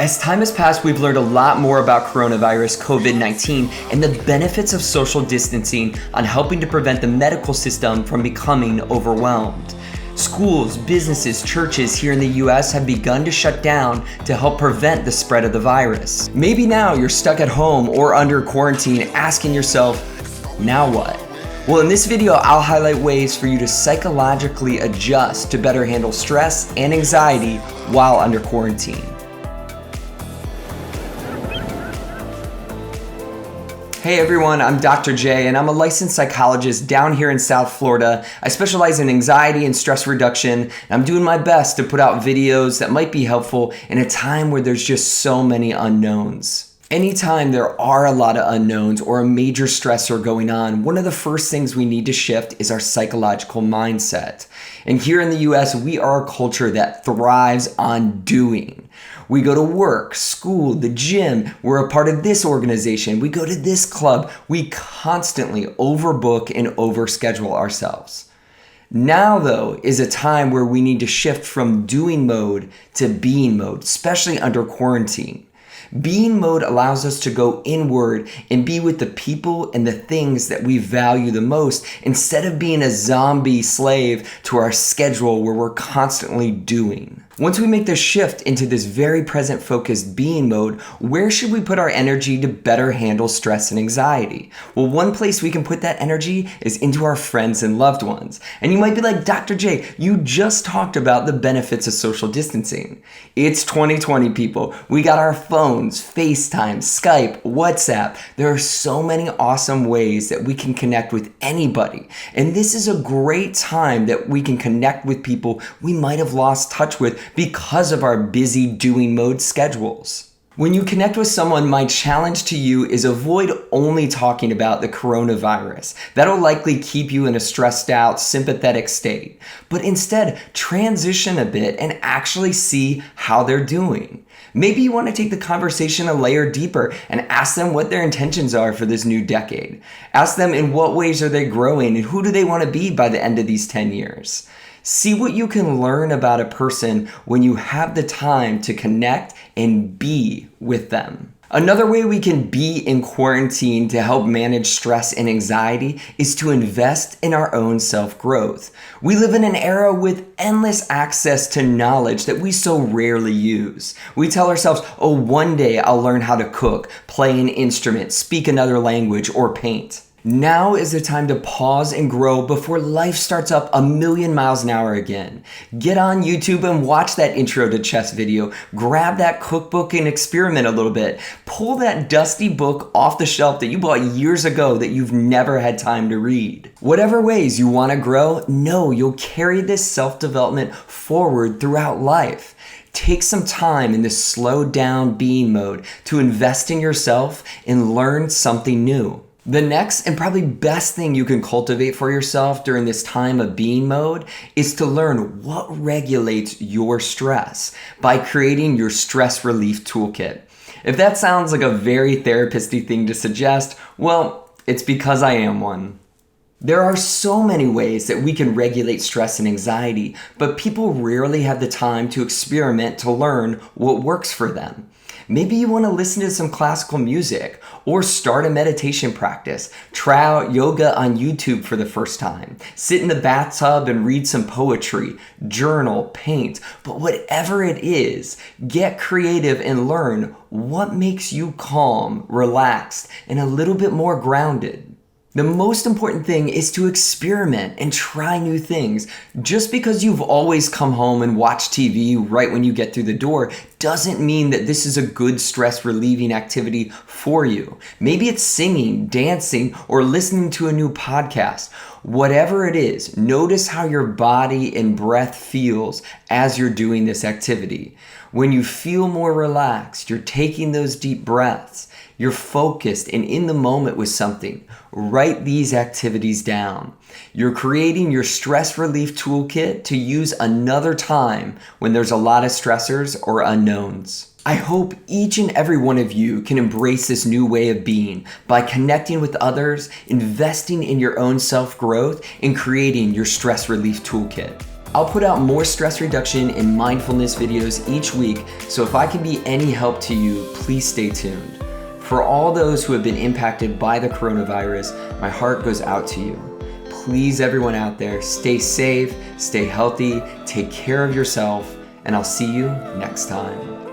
As time has passed, we've learned a lot more about coronavirus COVID-19 and the benefits of social distancing on helping to prevent the medical system from becoming overwhelmed. Schools, businesses, churches here in the US have begun to shut down to help prevent the spread of the virus. Maybe now you're stuck at home or under quarantine asking yourself, now what? Well, in this video, I'll highlight ways for you to psychologically adjust to better handle stress and anxiety while under quarantine. Hey everyone, I'm Dr. J and I'm a licensed psychologist down here in South Florida. I specialize in anxiety and stress reduction, and I'm doing my best to put out videos that might be helpful in a time where there's just so many unknowns. Anytime there are a lot of unknowns or a major stressor going on, one of the first things we need to shift is our psychological mindset. And here in the US, we are a culture that thrives on doing. We go to work, school, the gym, we're a part of this organization, we go to this club, we constantly overbook and overschedule ourselves. Now though is a time where we need to shift from doing mode to being mode, especially under quarantine. Being mode allows us to go inward and be with the people and the things that we value the most instead of being a zombie slave to our schedule where we're constantly doing. Once we make the shift into this very present focused being mode, where should we put our energy to better handle stress and anxiety? Well, one place we can put that energy is into our friends and loved ones. And you might be like, Dr. J, you just talked about the benefits of social distancing. It's 2020, people. We got our phones, FaceTime, Skype, WhatsApp. There are so many awesome ways that we can connect with anybody. And this is a great time that we can connect with people we might have lost touch with because of our busy doing mode schedules. When you connect with someone, my challenge to you is avoid only talking about the coronavirus. That'll likely keep you in a stressed out, sympathetic state. But instead, transition a bit and actually see how they're doing. Maybe you want to take the conversation a layer deeper and ask them what their intentions are for this new decade. Ask them in what ways are they growing and who do they want to be by the end of these 10 years. See what you can learn about a person when you have the time to connect and be with them. Another way we can be in quarantine to help manage stress and anxiety is to invest in our own self-growth. We live in an era with endless access to knowledge that we so rarely use. We tell ourselves, oh, one day I'll learn how to cook, play an instrument, speak another language, or paint. Now is the time to pause and grow before life starts up a million miles an hour again. Get on YouTube and watch that intro to chess video. Grab that cookbook and experiment a little bit. Pull that dusty book off the shelf that you bought years ago that you've never had time to read. Whatever ways you want to grow, know you'll carry this self-development forward throughout life. Take some time in this slow down being mode to invest in yourself and learn something new. The next and probably best thing you can cultivate for yourself during this time of being mode is to learn what regulates your stress by creating your stress relief toolkit. If that sounds like a very therapist-y thing to suggest, well, it's because I am one. There are so many ways that we can regulate stress and anxiety, but people rarely have the time to experiment to learn what works for them. Maybe you want to listen to some classical music or start a meditation practice. Try out yoga on YouTube for the first time. Sit in the bathtub and read some poetry, journal, paint. But whatever it is, get creative and learn what makes you calm, relaxed, and a little bit more grounded. The most important thing is to experiment and try new things. Just because you've always come home and watched TV right when you get through the door doesn't mean that this is a good stress relieving activity for you. Maybe it's singing, dancing, or listening to a new podcast. Whatever it is, notice how your body and breath feels as you're doing this activity. When you feel more relaxed, you're taking those deep breaths, you're focused and in the moment with something. Write these activities down. You're creating your stress relief toolkit to use another time when there's a lot of stressors or unknowns. I hope each and every one of you can embrace this new way of being by connecting with others, investing in your own self-growth, and creating your stress relief toolkit. I'll put out more stress reduction and mindfulness videos each week, so if I can be any help to you, please stay tuned. For all those who have been impacted by the coronavirus, my heart goes out to you. Please, everyone out there, stay safe, stay healthy, take care of yourself, and I'll see you next time.